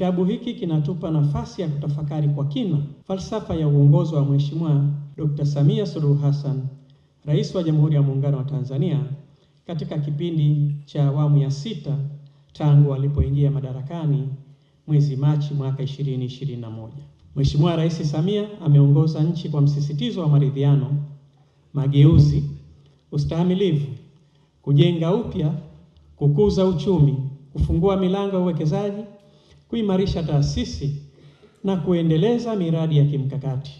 Kitabu hiki kinatupa nafasi ya kutafakari kwa kina falsafa ya uongozi wa Mheshimiwa Dr. Samia Suluhu Hassan, Rais wa Jamhuri ya Muungano wa Tanzania, katika kipindi cha awamu ya 6 tangu alipoingia madarakani mwezi Machi mwaka 2021. Mheshimiwa Rais Samia ameongoza nchi kwa msisitizo wa maridhiano, mageuzi, ustahimilivu, kujenga upya, kukuza uchumi, kufungua milango ya uwekezaji, kuimarisha taasisi na kuendeleza miradi ya kimkakati.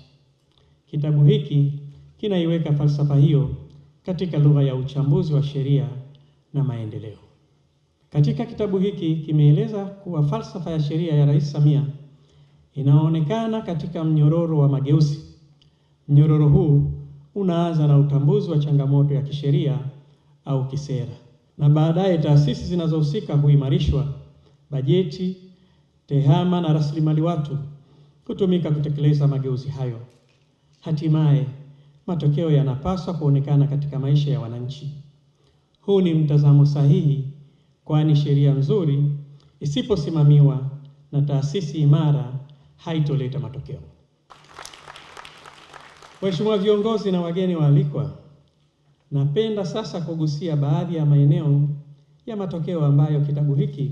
Kitabu hiki kinaiweka falsafa hiyo katika lugha ya uchambuzi wa sheria na maendeleo. Katika kitabu hiki kimeeleza kuwa falsafa ya sheria ya Rais Samia inaonekana katika mnyororo wa mageuzi. Mnyororo huu unaanza na utambuzi wa changamoto ya kisheria au kisera, na baadaye taasisi zinazohusika huimarishwa, bajeti, tehama na rasilimali watu kutumika kutekeleza mageuzi hayo. Hatimaye matokeo yanapaswa kuonekana katika maisha ya wananchi. Huu ni mtazamo sahihi, kwani sheria nzuri isiposimamiwa na taasisi imara haitoleta matokeo. Waheshimiwa viongozi na wageni waalikwa, napenda sasa kugusia baadhi ya maeneo ya matokeo ambayo kitabu hiki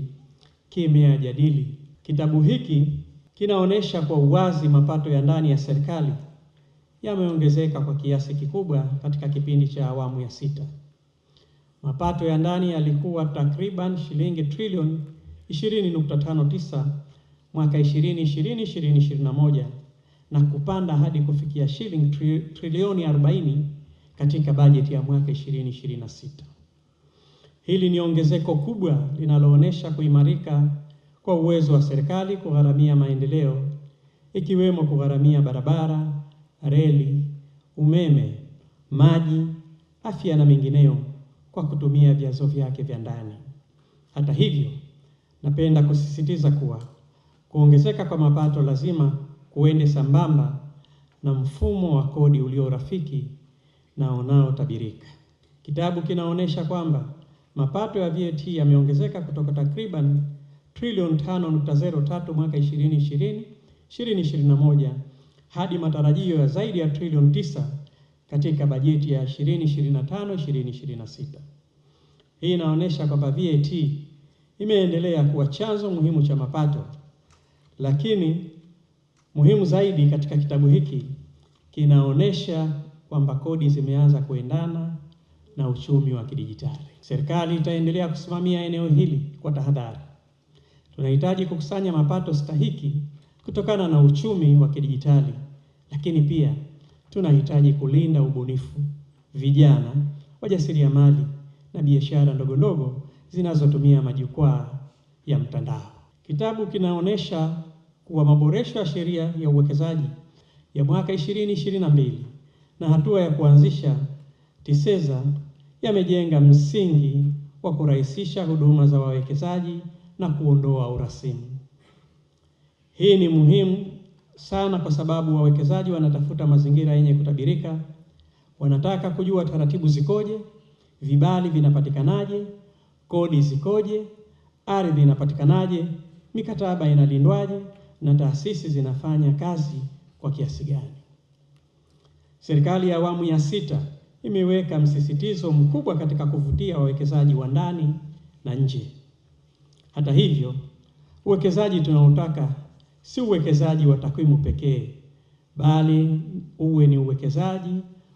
kimeyajadili. Kitabu hiki kinaonyesha kwa uwazi mapato ya ndani ya serikali yameongezeka kwa kiasi kikubwa katika kipindi cha awamu ya 6. Mapato ya ndani yalikuwa takriban shilingi trilioni 20.59 mwaka 2020-2021 na kupanda hadi kufikia shilingi trilioni 40 katika bajeti ya mwaka 2026. Hili ni ongezeko kubwa linaloonyesha kuimarika kwa uwezo wa serikali kugharamia maendeleo, ikiwemo kugharamia barabara, reli, umeme, maji, afya na mengineyo kwa kutumia vyanzo vyake vya ndani. Hata hivyo, napenda kusisitiza kuwa kuongezeka kwa mapato lazima kuende sambamba na mfumo wa kodi ulio rafiki na unaotabirika. Kitabu kinaonyesha kwamba mapato ya VAT yameongezeka kutoka takriban trilioni 5.03 mwaka 2020-2021 hadi matarajio ya zaidi ya trilioni 9 katika bajeti ya 2025-2026. Hii inaonyesha kwamba VAT imeendelea kuwa chanzo muhimu cha mapato, lakini muhimu zaidi katika kitabu hiki kinaonyesha kwamba kodi zimeanza kuendana na uchumi wa kidijitali. Serikali itaendelea kusimamia eneo hili kwa tahadhari. Tunahitaji kukusanya mapato stahiki kutokana na uchumi wa kidijitali, lakini pia tunahitaji kulinda ubunifu, vijana, wajasiriamali na biashara ndogo ndogo zinazotumia majukwaa ya mtandao. Kitabu kinaonyesha kuwa maboresho ya sheria ya uwekezaji ya mwaka 2022 na hatua ya kuanzisha TISEZA yamejenga msingi wa kurahisisha huduma za wawekezaji na kuondoa urasimu. Hii ni muhimu sana kwa sababu wawekezaji wanatafuta mazingira yenye kutabirika, wanataka kujua taratibu zikoje, vibali vinapatikanaje, kodi zikoje, ardhi inapatikanaje, mikataba inalindwaje na taasisi zinafanya kazi kwa kiasi gani. Serikali ya awamu ya 6 imeweka msisitizo mkubwa katika kuvutia wawekezaji wa ndani na nje. Hata hivyo, uwekezaji tunaotaka si uwekezaji wa takwimu pekee, bali uwe ni uwekezaji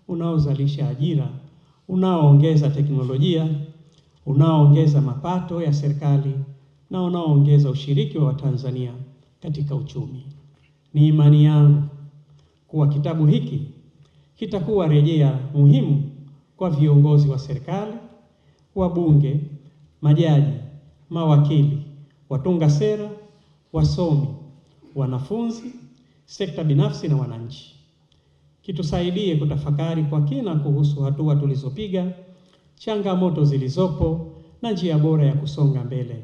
unaozalisha ajira, unaoongeza teknolojia, unaoongeza mapato ya serikali na unaoongeza ushiriki wa Watanzania katika uchumi. Ni imani yangu kuwa kitabu hiki kitakuwa rejea muhimu kwa viongozi wa serikali, wabunge, majaji, mawakili, watunga sera, wasomi, wanafunzi, sekta binafsi na wananchi. Kitusaidie kutafakari kwa kina kuhusu hatua tulizopiga, changamoto zilizopo na njia bora ya kusonga mbele.